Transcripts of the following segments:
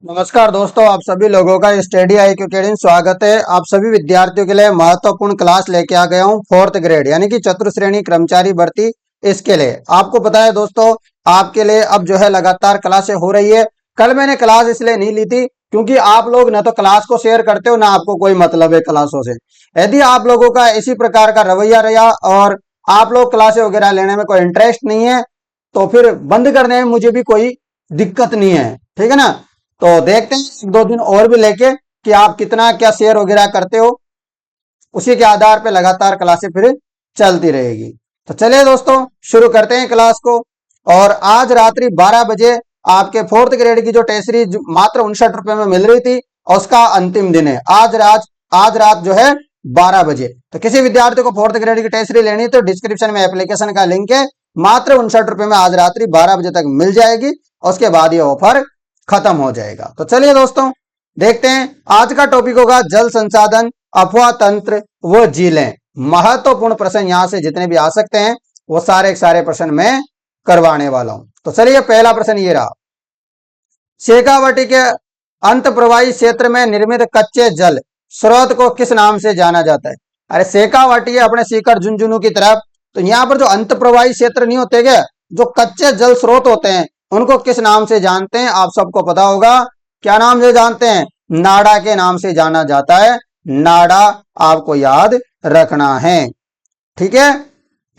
नमस्कार दोस्तों, आप सभी लोगों का स्टडी आई अकेडमी स्वागत है। आप सभी विद्यार्थियों के लिए महत्वपूर्ण क्लास लेके आ गया हूं। 4th ग्रेड यानी कि चतुर्थ श्रेणी कर्मचारी भर्ती, इसके लिए आपको पता है दोस्तों, आपके लिए अब जो है लगातार क्लासें हो रही है। कल मैंने क्लास इसलिए नहीं ली थी क्योंकि आप लोग ना तो क्लास को शेयर करते हो, ना आपको कोई मतलब है क्लासों से। यदि आप लोगों का इसी प्रकार का रवैया रहा और आप लोग क्लासें वगैरह लेने में कोई इंटरेस्ट नहीं है तो फिर बंद करने में मुझे भी कोई दिक्कत नहीं है, ठीक है ना। तो देखते हैं एक दो दिन और भी लेके कि आप कितना क्या शेयर वगैरह करते हो, उसी के आधार पे लगातार क्लासें फिर चलती रहेगी। तो चलिए दोस्तों, शुरू करते हैं क्लास को। और आज रात्रि 12 बजे आपके 4th ग्रेड की जो टेस्ट सीरीज मात्र 59 रुपए में मिल रही थी, उसका अंतिम दिन है आज रात जो है 12 बजे। तो किसी विद्यार्थी को 4th ग्रेड की टेस्ट सीरीज लेनी है तो डिस्क्रिप्शन में एप्लीकेशन का लिंक है, मात्र 59 रुपए में आज रात्रि 12 बजे तक मिल जाएगी। उसके बाद ये ऑफर खत्म हो जाएगा। तो चलिए दोस्तों, देखते हैं आज का टॉपिक होगा जल संसाधन, अफवाह तंत्र व झीलें। महत्वपूर्ण प्रश्न यहां से जितने भी आ सकते हैं वो सारे के सारे प्रश्न मैं करवाने वाला हूं। तो चलिए, पहला प्रश्न ये रहा, शेखावटी के अंत प्रवाही क्षेत्र में निर्मित कच्चे जल स्रोत को किस नाम से जाना जाता है। अरे शेखावटी है अपने सीकर झुंझुनू की तरफ, तो यहाँ पर जो अंत प्रवाही क्षेत्र नहीं होते क्या, जो कच्चे जल स्रोत होते हैं, उनको किस नाम से जानते हैं आप सबको पता होगा। क्या नाम से जानते हैं? नाडा के नाम से जाना जाता है। नाडा आपको याद रखना है, ठीक है।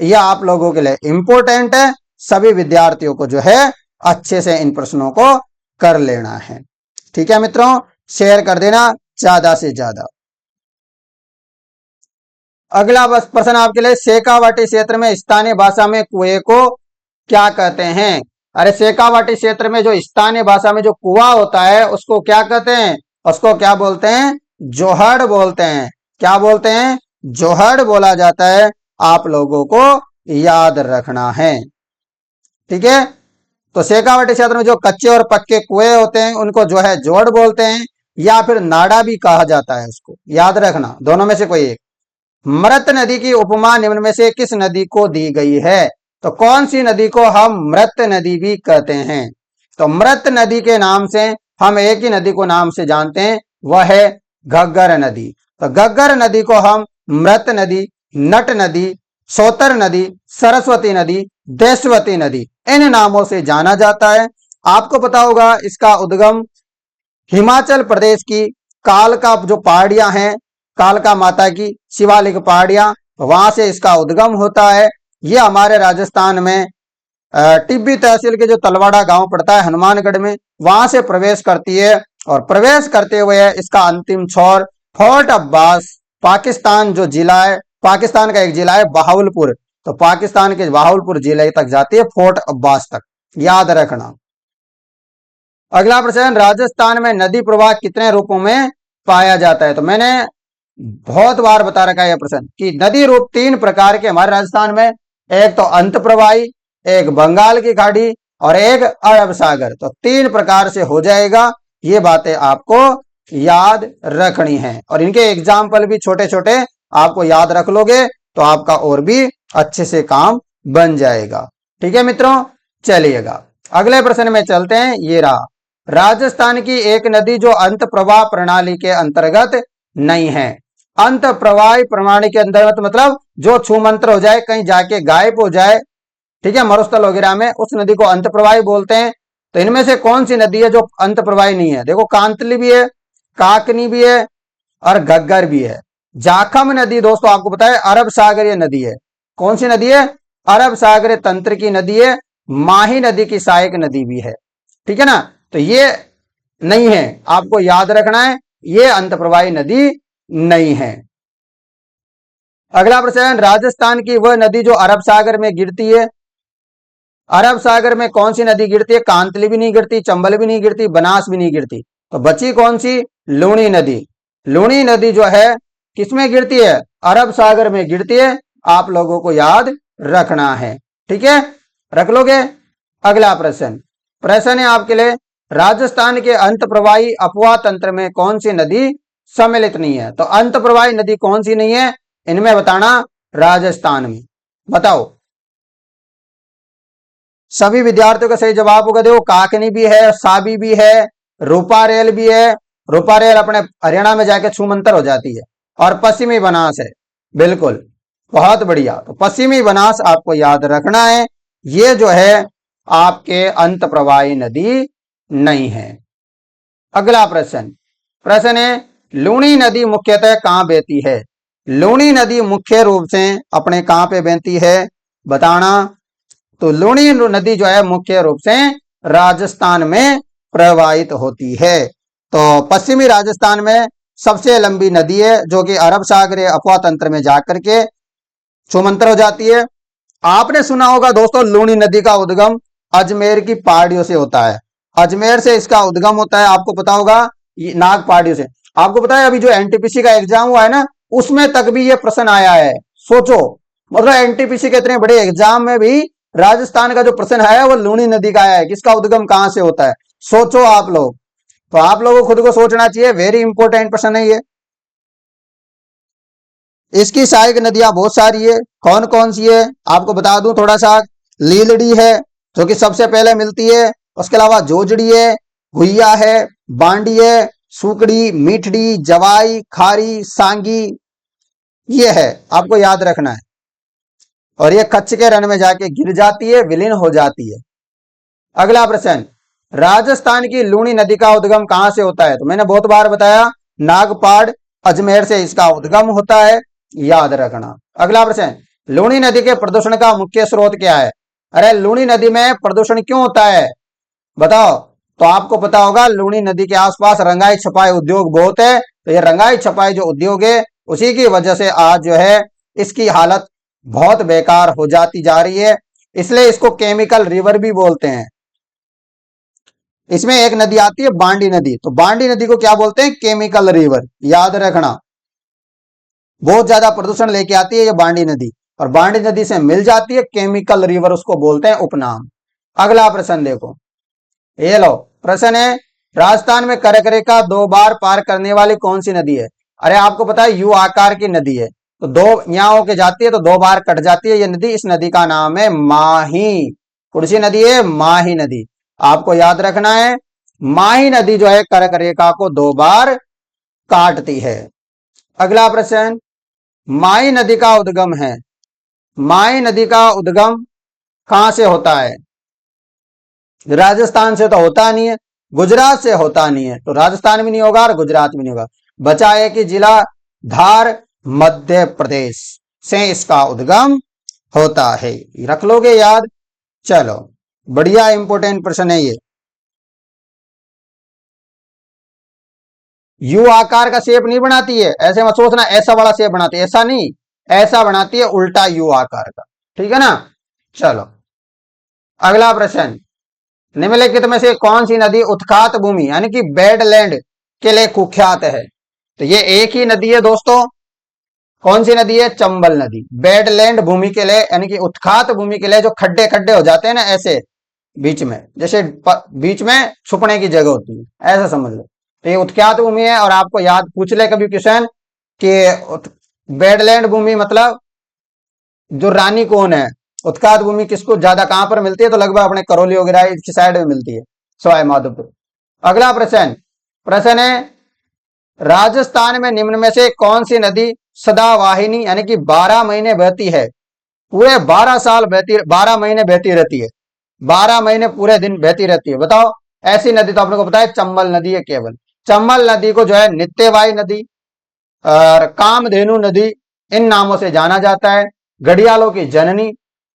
यह आप लोगों के लिए इंपॉर्टेंट है, सभी विद्यार्थियों को जो है अच्छे से इन प्रश्नों को कर लेना है, ठीक है मित्रों। शेयर कर देना ज्यादा से ज्यादा। अगला बस प्रश्न आपके लिए, शेखावाटी क्षेत्र में स्थानीय भाषा में कुएं को क्या कहते हैं। अरे शेखावाटी क्षेत्र में जो स्थानीय भाषा में जो कुआं होता है उसको क्या कहते हैं? उसको क्या बोलते हैं? जोहड़ बोलते हैं। क्या बोलते हैं? जोहड़ बोला जाता है। आप लोगों को याद रखना है, ठीक है। तो शेखावाटी क्षेत्र में जो कच्चे और पक्के कुएं होते हैं उनको जो है जोड़ बोलते हैं, या फिर नाड़ा भी कहा जाता है। उसको याद रखना, दोनों में से कोई एक। मृत नदी की उपमा निम्न में से किस नदी को दी गई है? तो कौन सी नदी को हम मृत नदी भी कहते हैं? तो मृत नदी के नाम से हम एक ही नदी को नाम से जानते हैं, वह है घग्गर नदी। तो घग्गर नदी को हम मृत नदी, नट नदी, सोतर नदी, सरस्वती नदी, देशवती नदी, इन नामों से जाना जाता है। आपको पता होगा इसका उद्गम हिमाचल प्रदेश की कालका जो पहाड़ियां हैं, कालका माता की शिवालिक पहाड़ियां, वहां से इसका उद्गम होता है। ये हमारे राजस्थान में टिब्बी तहसील के जो तलवाड़ा गांव पड़ता है हनुमानगढ़ में, वहां से प्रवेश करती है। और प्रवेश करते हुए इसका अंतिम छोर फोर्ट अब्बास, पाकिस्तान जो जिला है, पाकिस्तान का एक जिला है बहावलपुर, तो पाकिस्तान के बहावलपुर जिले तक जाती है, फोर्ट अब्बास तक, याद रखना। अगला प्रश्न, राजस्थान में नदी प्रवाह कितने रूपों में पाया जाता है। तो मैंने बहुत बार बता रखा है यह प्रश्न कि नदी रूप 3 प्रकार के हमारे राजस्थान में, एक तो अंत प्रवाही, एक बंगाल की खाड़ी और एक अरब सागर। तो 3 प्रकार से हो जाएगा। ये बातें आपको याद रखनी है और इनके एग्जाम्पल भी छोटे छोटे आपको याद रख लोगे तो आपका और भी अच्छे से काम बन जाएगा, ठीक है मित्रों। चलिएगा अगले प्रश्न में चलते हैं। ये रहा, राजस्थान की एक नदी जो अंत प्रवाह प्रणाली के अंतर्गत नहीं है। अंत प्रवाह प्रणाली के अंतर्गत मतलब जो छूमंत्र हो जाए, कहीं जाके गायब हो जाए, ठीक है, मरुस्थल वगैरह में, उस नदी को अंत प्रवाही बोलते हैं। तो इनमें से कौन सी नदी है जो अंत प्रवाही नहीं है? देखो, कांतली भी है, काकनी भी है और घग्गर भी है। जाखम नदी दोस्तों आपको पता है अरब सागरीय नदी है। कौन सी नदी है? अरब सागरीय तंत्र की नदी है। माही नदी की सहायक नदी भी है, ठीक है ना। तो ये नहीं है, आपको याद रखना है, ये अंत प्रवाही नदी नहीं है। अगला प्रश्न, राजस्थान की वह नदी जो अरब सागर में गिरती है। अरब सागर में कौन सी नदी गिरती है? कांतली भी नहीं गिरती, चंबल भी नहीं गिरती, बनास भी नहीं गिरती। तो बची कौन सी? लूणी नदी। लूणी नदी जो है किसमें गिरती है? अरब सागर में गिरती है। आप लोगों को याद रखना है, ठीक है, रख लोगे। अगला प्रश्न, प्रश्न है आपके लिए, राजस्थान के अंत प्रवाही अफवाह तंत्र में कौन सी नदी सम्मिलित नहीं है। तो अंत प्रवाही नदी कौन सी नहीं है इनमें बताना, राजस्थान में बताओ। सभी विद्यार्थियों का सही जवाब होगा। देखो, काकनी भी है, साबी भी है, रूपा रेल भी है, रूपा रेल अपने हरियाणा में जाके छूमंतर हो जाती है। और पश्चिमी बनास है, बिल्कुल, बहुत बढ़िया। तो पश्चिमी बनास आपको याद रखना है, ये जो है आपके अंत प्रवाही नदी नहीं है। अगला प्रश्न, प्रश्न है लूणी नदी मुख्यतः कहां बहती है? लूणी नदी मुख्य रूप से अपने कहां पे बहती है बताना। तो लूणी नदी जो है मुख्य रूप से राजस्थान में प्रवाहित होती है। तो पश्चिमी राजस्थान में सबसे लंबी नदी है, जो कि अरब सागरीय अफवाह तंत्र में जाकर के छूमंतर हो जाती है। आपने सुना होगा दोस्तों, लूणी नदी का उद्गम अजमेर की पहाड़ियों से होता है। अजमेर से इसका उद्गम होता है, आपको पता होगा, नाग पहाड़ियों से। आपको पता है अभी जो एनटीपीसी का एग्जाम हुआ है ना, उसमें तक भी ये प्रश्न आया है। सोचो, मतलब एनटीपीसी के इतने बड़े एग्जाम में भी राजस्थान का जो प्रश्न है वो लूणी नदी का आया है, किसका उद्गम कहां से होता है। सोचो आप लोग, तो आप लोगों को खुद को सोचना चाहिए, वेरी इंपॉर्टेंट प्रश्न है ये। इसकी सहायक नदियां बहुत सारी है, कौन कौन सी है आपको बता दूं थोड़ा सा। लीलड़ी है जो कि सबसे पहले मिलती है, उसके अलावा जोजड़ी है, हुइया है, बांडी है, सुकड़ी, मीठड़ी, जवाई, खारी, सांगी, ये है, आपको याद रखना है। और ये कच्छ के रण में जाके गिर जाती है, विलीन हो जाती है। अगला प्रश्न, राजस्थान की लूणी नदी का उद्गम कहां से होता है? तो मैंने बहुत बार बताया, नागपाड़ अजमेर से इसका उद्गम होता है, याद रखना। अगला प्रश्न, लूणी नदी के प्रदूषण का मुख्य स्रोत क्या है? अरे लूणी नदी में प्रदूषण क्यों होता है बताओ। तो आपको पता होगा, लूणी नदी के आसपास रंगाई छपाई उद्योग बहुत है। तो ये रंगाई छपाई जो उद्योग है, उसी की वजह से आज जो है इसकी हालत बहुत बेकार हो जाती जा रही है, इसलिए इसको केमिकल रिवर भी बोलते हैं। इसमें एक नदी आती है बांडी नदी, तो बांडी नदी को क्या बोलते हैं? केमिकल रिवर, याद रखना। बहुत ज्यादा प्रदूषण लेके आती है ये बांडी नदी, और बांडी नदी से मिल जाती है, केमिकल रिवर उसको बोलते हैं, उपनाम। अगला प्रश्न देखो, ये लो प्रश्न है, राजस्थान में कर्क रेखा 2 बार पार करने वाली कौन सी नदी है? अरे आपको पता है यू आकार की नदी है, तो 2 यहाँ होके जाती है तो 2 बार कट जाती है ये नदी। इस नदी का नाम है माही। कौन सी नदी है? माही नदी। आपको याद रखना है, माही नदी जो है कर्क रेखा को 2 बार काटती है। अगला प्रश्न, माही नदी का उद्गम है, माही नदी का उद्गम कहां से होता है? राजस्थान से तो होता नहीं है, गुजरात से होता नहीं है, तो राजस्थान भी नहीं होगा और गुजरात भी नहीं होगा। बचा है कि जिला धार, मध्य प्रदेश से इसका उद्गम होता है। रख लोगे याद? चलो बढ़िया, इंपोर्टेंट प्रश्न है ये। यू आकार का शेप नहीं बनाती है, ऐसे मत सोचना ऐसा वाला शेप बनाती है, ऐसा नहीं, ऐसा बनाती है उल्टा यू आकार का, ठीक है ना। चलो अगला प्रश्न, निम्नलिखित में से कौन सी नदी उत्खात भूमि यानी कि बेडलैंड के लिए कुख्यात है? तो ये एक ही नदी है दोस्तों, कौन सी नदी है? चंबल नदी। बेडलैंड भूमि के लिए यानी कि उत्खात भूमि के लिए, जो खड्डे खड्डे हो जाते हैं ना ऐसे बीच में, जैसे बीच में छुपने की जगह होती है, ऐसा समझ लो। तो ये उत्ख्यात भूमि है। और आपको याद पूछ ले कभी क्वेश्चन कि बेडलैंड भूमि मतलब जो रानी कौन है, उत्खात भूमि किसको ज्यादा कहां पर मिलती है? तो लगभग अपने करौली वगैरह की साइड में मिलती है, सवाई माधोपुर। अगला प्रश्न, प्रश्न है, राजस्थान में निम्न में से कौन सी नदी सदावाहिनी यानी कि 12 महीने बहती है? पूरे 12 साल बहती, 12 महीने बहती रहती है, 12 महीने पूरे दिन बहती रहती है। बताओ ऐसी नदी तो आपने को पता है चंबल नदी है केवल। चंबल नदी को जो है नित्यवाही नदी और कामधेनु नदी इन नामों से जाना जाता है, घड़ियालों की जननी,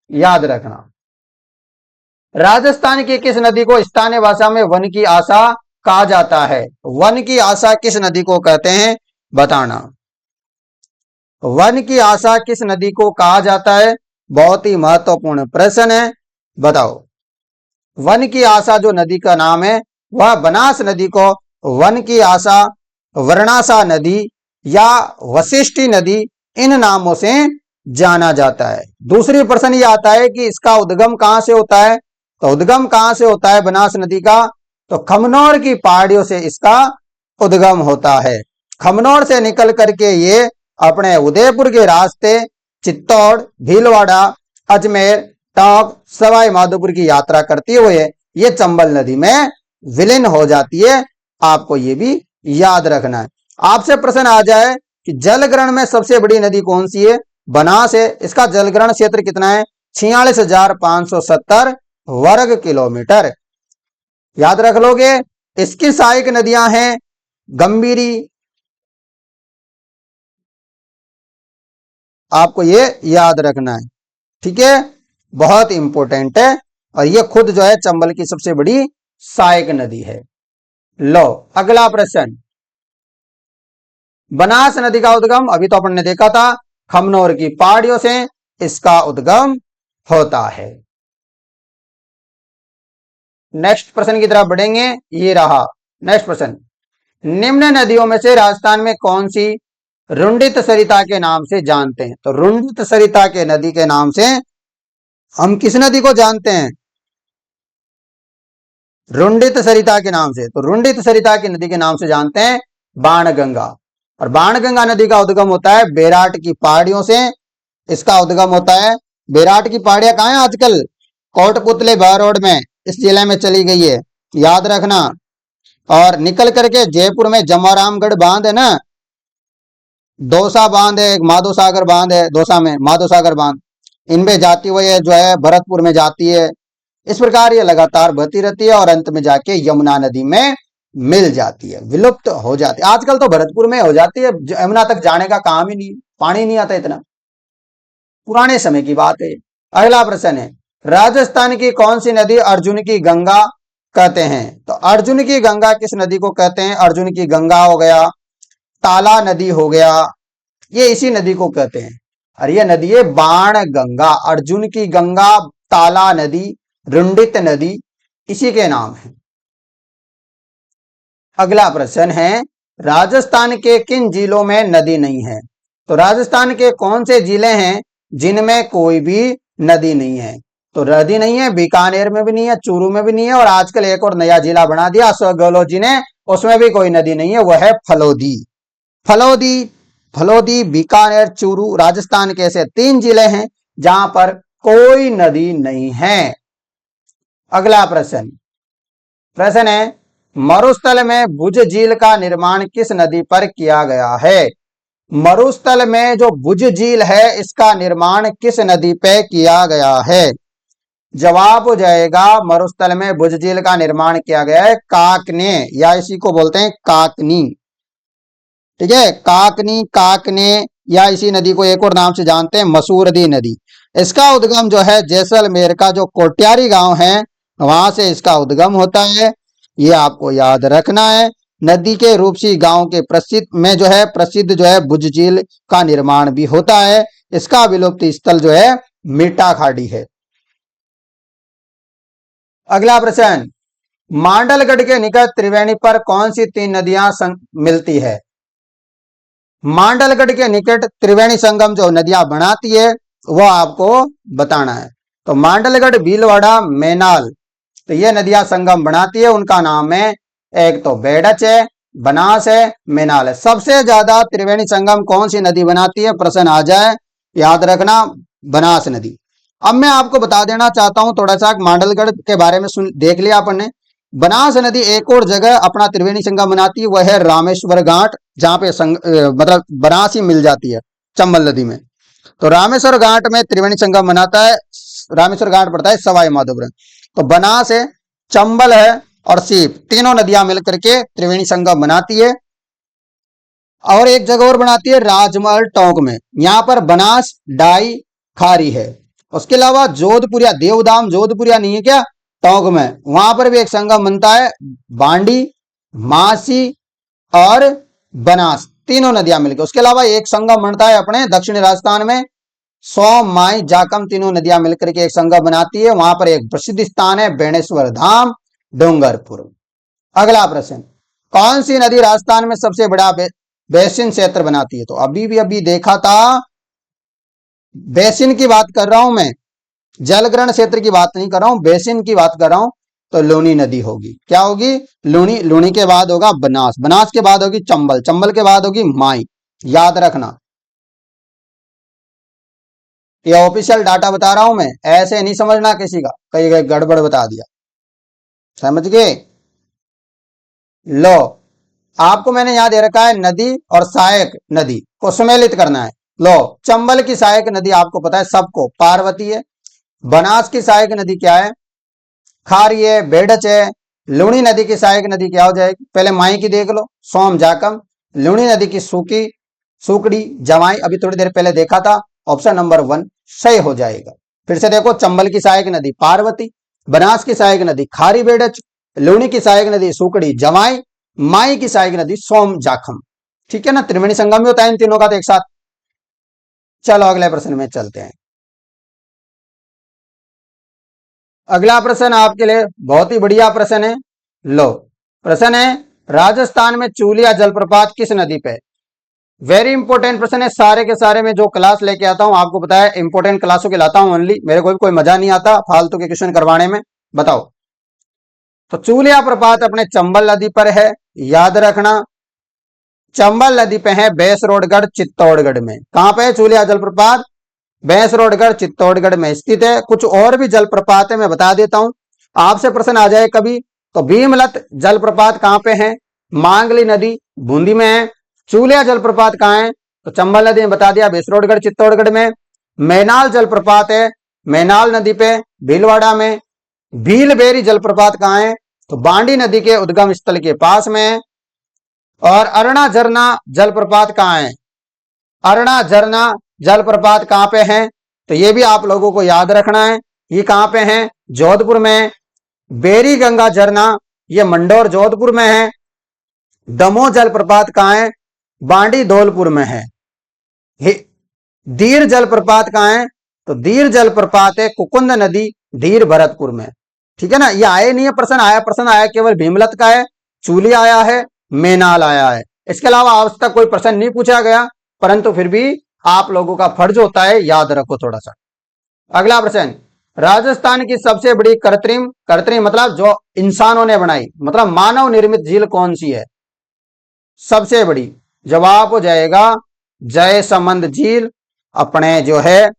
याद रखना। राजस्थान की किस नदी को स्थानीय भाषा में वन की आशा कहा जाता है? वन की आशा किस नदी को कहते हैं बताना। वन की आशा किस नदी को कहा जाता है? बहुत ही महत्वपूर्ण प्रश्न है, बताओ। वन की आशा जो नदी का नाम है वह बनास नदी को वन की आशा, वर्णाशा नदी या वशिष्ठी नदी इन नामों से जाना जाता है। दूसरी प्रश्न ये आता है कि इसका उद्गम कहां से होता है? तो उद्गम कहां से होता है बनास नदी का? तो खमनौर की पहाड़ियों से इसका उद्गम होता है। खमनौर से निकल करके ये अपने उदयपुर के रास्ते चित्तौड़, भीलवाड़ा, अजमेर, टोंक, सवाई माधोपुर की यात्रा करती हुए ये चंबल नदी में विलीन हो जाती है, आपको ये भी याद रखना है। आपसे प्रश्न आ जाए कि जलग्रहण में सबसे बड़ी नदी कौन सी है, बनास है। इसका जलग्रहण क्षेत्र कितना है, 46,570 वर्ग किलोमीटर। याद रख लोगे। इसकी सहायक नदियां हैं गंभीरी, आपको ये याद रखना है, ठीक है, बहुत इंपॉर्टेंट है। और ये खुद जो है चंबल की सबसे बड़ी सहायक नदी है। लो अगला प्रश्न, बनास नदी का उद्गम अभी तो अपन ने देखा था, खमनोर की पहाड़ियों से इसका उद्गम होता है। नेक्स्ट प्रश्न की तरफ बढ़ेंगे, ये रहा नेक्स्ट प्रश्न। निम्न नदियों में से राजस्थान में कौन सी रुंडित सरिता के नाम से जानते हैं। तो रुंडित सरिता के नदी के नाम से हम किस नदी को जानते हैं, रुंडित सरिता के नाम से। तो रुंडित सरिता की नदी के नाम से जानते हैं बाणगंगा। और बाणगंगा नदी का उद्गम होता है बेराट की पहाड़ियों से, इसका उद्गम होता है। बेराट की पहाड़ियां कहां है आजकल, कोटपुतली बहरोड में, इस जिले में चली गई है, याद रखना। और निकल करके जयपुर में जमारामगढ़ बांध है ना, दौसा बांध है, एक माधो सागर बांध है दौसा में, माधो सागर बांध, इनमें जाती हुई है जो है भरतपुर में जाती है। इस प्रकार ये लगातार बहती रहती है और अंत में जाके यमुना नदी में मिल जाती है, विलुप्त हो जाती है। आजकल तो भरतपुर में हो जाती है, यमुना तक जाने का काम ही नहीं, पानी नहीं आता इतना, पुराने समय की बात है। अगला प्रश्न है, राजस्थान की कौन सी नदी अर्जुन की गंगा कहते हैं। तो अर्जुन की गंगा किस नदी को कहते हैं, अर्जुन की गंगा हो गया, ताला नदी हो गया, ये इसी नदी को कहते हैं। और ये नदी है बाण गंगा, अर्जुन की गंगा, ताला नदी, रुंडित नदी, इसी के नाम है। अगला प्रश्न है, राजस्थान के किन जिलों में नदी नहीं है। तो राजस्थान के कौन से जिले हैं जिनमें कोई भी नदी नहीं है। तो नदी नहीं है, बीकानेर में भी नहीं है, चूरू में भी नहीं है, और आजकल एक और नया जिला बना दिया अशोक गहलोत जी ने, उसमें भी कोई नदी नहीं है, वह है फलोदी। फलोदी, फलोदी, बीकानेर, चूरू, राजस्थान के ऐसे 3 जिले हैं जहां पर कोई नदी नहीं है। अगला प्रश्न, प्रश्न है, मरुस्थल में भुज झील का निर्माण किस नदी पर किया गया है। मरुस्थल में जो भुज झील है इसका निर्माण किस नदी पे किया गया है। जवाब हो जाएगा, मरुस्थल में भुज झील का निर्माण किया गया है काकने, या इसी को बोलते हैं काकनी, ठीक है, काकनी, काकने, या इसी नदी को एक और नाम से जानते हैं मसूरदी नदी। इसका उद्गम जो है जैसलमेर का जो कोट्यारी गांव है वहां से इसका उद्गम होता है, ये आपको याद रखना है। नदी के रूपसी गांव के प्रसिद्ध में जो है प्रसिद्ध जो है भुज झील का निर्माण भी होता है। इसका विलुप्त स्थल जो है मीठा खाड़ी है। अगला प्रश्न, मांडलगढ़ के निकट त्रिवेणी पर कौन सी 3 नदियां मिलती है। मांडलगढ़ के निकट त्रिवेणी संगम जो नदियां बनाती है वो आपको बताना है। तो मांडलगढ़, भीलवाड़ा, मैनाल, तो ये नदियां संगम बनाती है, उनका नाम है, एक तो बेडच है, बनास है, मैनाल है। सबसे ज्यादा त्रिवेणी संगम कौन सी नदी बनाती है, प्रश्न आ जाए, याद रखना बनास नदी। अब मैं आपको बता देना चाहता हूं थोड़ा सा मांडलगढ़ के बारे में, देख लिया अपन ने। बनास नदी एक और जगह अपना त्रिवेणी संगम बनाती है, वह है रामेश्वर घाट, जहां पे मतलब बनास ही मिल जाती है चंबल नदी में। तो रामेश्वर घाट में त्रिवेणी संगम बनाता है, रामेश्वर घाट पड़ता है सवाई माधोपुर। तो बनास है, चंबल है और सीप, तीनों नदियां मिलकर के त्रिवेणी संगम बनाती है। और एक जगह और बनाती है राजमहल टोंक में, यहां पर बनास डाई खारी है। उसके अलावा जोधपुरिया, देवदाम जोधपुरिया नहीं है क्या, टोंक में, वहां पर भी एक संगम बनता है, बांडी, मासी और बनास, तीनों नदियां मिलकर। उसके अलावा एक संगम बनता है अपने दक्षिणी राजस्थान में, सोम, माई, जाकम, तीनों नदियां मिलकर के एक संगम बनाती है, वहां पर एक प्रसिद्ध स्थान है बेणेश्वर धाम, डूंगरपुर। अगला प्रश्न, कौन सी नदी राजस्थान में सबसे बड़ा बेसिन क्षेत्र बनाती है। तो अभी देखा था, बेसिन की बात कर रहा हूं मैं, जलग्रहण क्षेत्र की बात नहीं कर रहा हूं, बेसिन की बात कर रहा हूं। तो लूनी नदी होगी, क्या होगी, लूनी, लूनी के बाद होगा बनास, बनास के बाद होगी चंबल, चंबल के बाद होगी माई, याद रखना। ये ऑफिशियल डाटा बता रहा हूं मैं, ऐसे नहीं समझना किसी का, कहीं गड़बड़ बता दिया, समझ गए। लो, आपको मैंने यहां दे रखा है नदी और सहायक नदी को सम्मिलित करना है। लो, चंबल की सहायक नदी आपको पता है सबको, पार्वती है। बनास की सहायक नदी क्या है? खारी है, बेडच है। लुणी नदी की सहायक नदी क्या हो जाएगी? पहले माई की देख लो, सोम जाकम। लुणी नदी की सूकी, सुकड़ी, जवाई, अभी थोड़ी देर पहले देखा था। ऑप्शन नंबर 1 सही हो जाएगा। फिर से देखो, चंबल की सहायक नदी पार्वती, बनास की सहायक नदी खारी बेडच, लुणी की सहायक नदी सुकड़ी जवाई, माई की सहायक नदी सोम जाखम। ठीक है ना, त्रिवेणी संगम भी होता है इन तीनों का तो एक साथ। चलो अगले प्रश्न में चलते हैं। अगला प्रश्न आपके लिए बहुत ही बढ़िया प्रश्न है। लो, प्रश्न है, राजस्थान में चूलिया जलप्रपात किस नदी पे? वेरी इंपॉर्टेंट प्रश्न है। सारे के सारे में जो क्लास लेके आता हूं, आपको पता है इंपॉर्टेंट क्लासों के लाता हूं ओनली, मेरे को भी कोई मजा नहीं आता फालतू के क्वेश्चन करवाने में। बताओ, तो चूलिया प्रपात अपने चंबल नदी पर है, याद रखना। चंबल नदी पे है बेसरोडगढ़ चित्तौड़गढ़ में। कहां पे है चूलिया जलप्रपात? बेसरोडगढ़ चित्तौड़गढ़ में स्थित है। कुछ और भी जलप्रपात है, मैं बता देता हूं, आपसे प्रश्न आ जाए कभी। तो भीमलत जलप्रपात कहां पे है? मांगली नदी बूंदी में है। चूलिया जलप्रपात कहां है? तो चंबल नदी में बता दिया, बेसरोडगढ़ चित्तौड़गढ़ में। मैनाल जलप्रपात है मैनाल नदी पे, भीलवाड़ा में। भीलबेरी जलप्रपात कहां है? तो बांडी नदी के उद्गम स्थल के पास में है। और अरुणा झरना जलप्रपात कहां है? अरुणा झरना जलप्रपात कहां पे है? तो ये भी आप लोगों को याद रखना है। ये कहां पे है? जोधपुर में। बेरी गंगा झरना ये मंडौर जोधपुर में है। दमोह जलप्रपात कहां है? बांडी धौलपुर में है। दीर जलप्रपात कहां है? तो दीर जलप्रपात है कुकुंद नदी धीर भरतपुर में। ठीक है ना, ये आए नहीं है प्रश्न आया केवल भीमलत का है, चूली आया है, मेनाल आया है। इसके अलावा आज तक कोई प्रश्न नहीं पूछा गया, परंतु फिर भी आप लोगों का फर्ज होता है याद रखो थोड़ा सा। अगला प्रश्न, राजस्थान की सबसे बड़ी कृत्रिम कृत्रिम मतलब जो इंसानों ने बनाई, मतलब मानव निर्मित झील कौन सी है? सबसे बड़ी, जवाब हो जाएगा जयसमंद झील। अपने जो है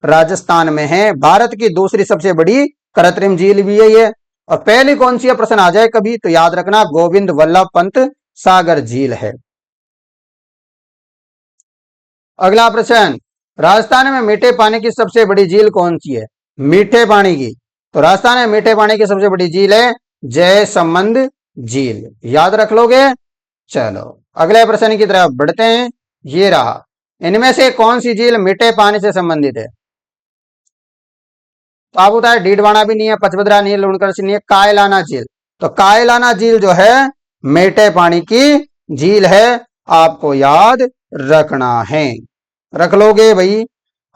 राजस्थान में है। भारत की दूसरी सबसे बड़ी कृत्रिम झील भी है ये। और पहली कौन सी है प्रश्न आ जाए कभी तो याद रखना, गोविंद वल्लभ पंत सागर झील है। अगला प्रश्न, राजस्थान में मीठे पानी की सबसे बड़ी झील कौन सी है? मीठे पानी की, तो राजस्थान में मीठे पानी की सबसे बड़ी झील है जयसमंद झील, याद रख लोगे। चलो अगले प्रश्न की तरफ बढ़ते हैं। ये रहा, इनमें से कौन सी झील मीठे पानी से संबंधित है? तो आपको बताया डीडवाना भी नहीं है, पचभद्रा नहीं है, लुणकरसी नहीं है, कायलाना झील। तो कायलाना झील जो है मीठे पानी की झील है, आपको याद रखना है। रख लोगे भाई?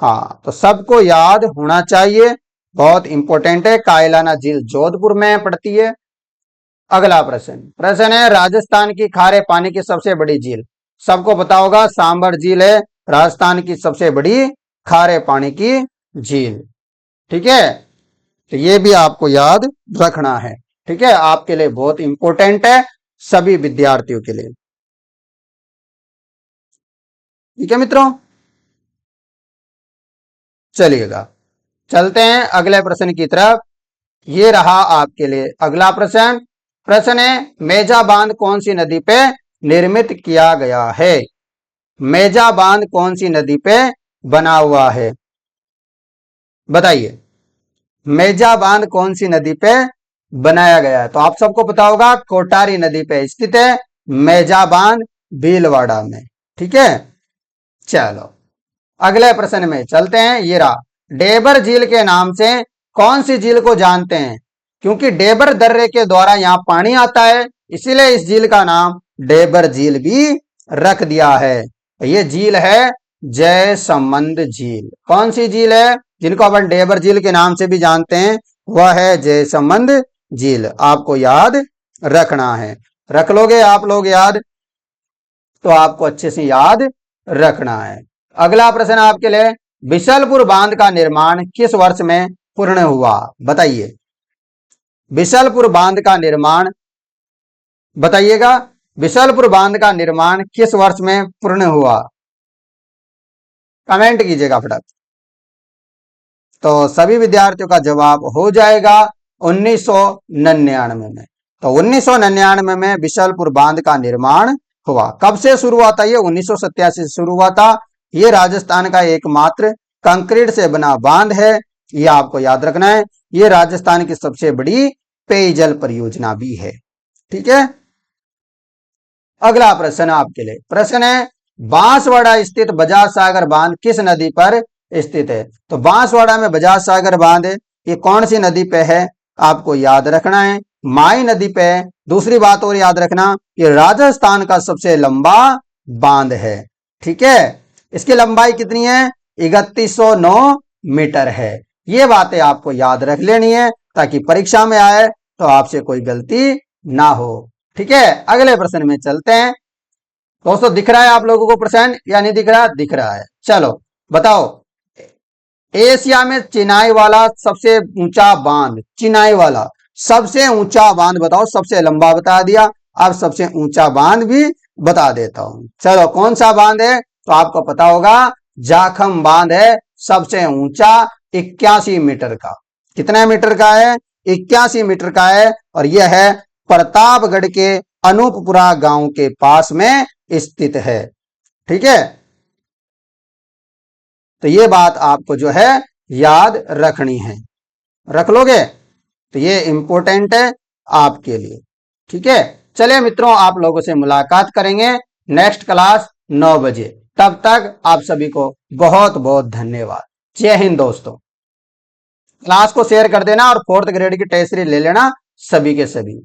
हाँ, तो सबको याद होना चाहिए, बहुत इंपॉर्टेंट है। कायलाना झील जोधपुर में पड़ती है। अगला प्रश्न है, राजस्थान की खारे पानी की सबसे बड़ी झील, सबको पता होगा सांबर झील है राजस्थान की सबसे बड़ी खारे पानी की झील। ठीक है, तो ये भी आपको याद रखना है। ठीक है, आपके लिए बहुत इंपॉर्टेंट है, सभी विद्यार्थियों के लिए। ठीक है मित्रों, चलिएगा चलते हैं अगले प्रश्न की तरफ। ये रहा आपके लिए अगला प्रश्न। प्रश्न है, मेजा बांध कौन सी नदी पे निर्मित किया गया है? मेजा बांध कौन सी नदी पे बना हुआ है? बताइए, मेजा बांध कौन सी नदी पे बनाया गया है? तो आप सबको पता होगा कोटारी नदी पे स्थित है मेजा बांध, भीलवाड़ा में। ठीक है, चलो अगले प्रश्न में चलते हैं। ये रहा, डेबर झील के नाम से कौन सी झील को जानते हैं? क्योंकि डेबर दर्रे के द्वारा यहाँ पानी आता है, इसीलिए इस झील का नाम डेबर झील भी रख दिया है। ये झील है जयसमंद झील। कौन सी झील है जिनको अपन डेबर झील के नाम से भी जानते हैं? वह है जयसमंद झील, आपको याद रखना है। रख लोगे आप लोग याद? तो आपको अच्छे से याद रखना है। अगला प्रश्न आपके लिए, बिशलपुर बांध का निर्माण किस वर्ष में पूर्ण हुआ? बताइए, बिशलपुर बांध का निर्माण बताइएगा, बिशलपुर बांध का निर्माण किस वर्ष में पूर्ण हुआ? कमेंट कीजिएगा फटाफट। तो सभी विद्यार्थियों का जवाब हो जाएगा 1999 में। तो 1999 में बिशलपुर बांध का निर्माण हुआ। कब से शुरू हुआ था? ये 1987 से शुरू हुआ था। ये राजस्थान का एकमात्र कंक्रीट से बना बांध है, ये आपको याद रखना है। ये राजस्थान की सबसे बड़ी पेयजल परियोजना भी है। ठीक है, अगला प्रश्न आपके लिए। प्रश्न है, बांसवाड़ा स्थित बजाज सागर बांध किस नदी पर स्थित है? तो बांसवाड़ा में बजाज सागर बांध है, ये कौन सी नदी पे है? आपको याद रखना है, माई नदी पे है। दूसरी बात और याद रखना, ये राजस्थान का सबसे लंबा बांध है। ठीक है, इसकी लंबाई कितनी है? 3109 मीटर है। ये बातें आपको याद रख लेनी है ताकि परीक्षा में आए तो आपसे कोई गलती ना हो। ठीक है, अगले प्रश्न में चलते हैं। दोस्तों दिख रहा है आप लोगों को प्रश्न या नहीं दिख रहा? दिख रहा है। चलो बताओ, एशिया में चिनाई वाला सबसे ऊंचा बांध, चिनाई वाला सबसे ऊंचा बांध बताओ। सबसे लंबा बता दिया, अब सबसे ऊंचा बांध भी बता देता हूं। चलो कौन सा बांध है? तो आपको पता होगा, जाखम बांध है सबसे ऊंचा, 81 मीटर का। कितना मीटर का है? 81 मीटर का है, और यह है प्रतापगढ़ के अनूपपुरा गांव के पास में स्थित है। ठीक है, तो ये बात आपको जो है याद रखनी है। रख लोगे तो ये इंपॉर्टेंट है आपके लिए। ठीक है, चलिए मित्रों, आप लोगों से मुलाकात करेंगे नेक्स्ट क्लास 9 बजे। तब तक आप सभी को बहुत बहुत धन्यवाद। जय हिंद दोस्तों। क्लास को शेयर कर देना और 4th ग्रेड की टेस्ट सीरीज ले लेना सभी के सभी।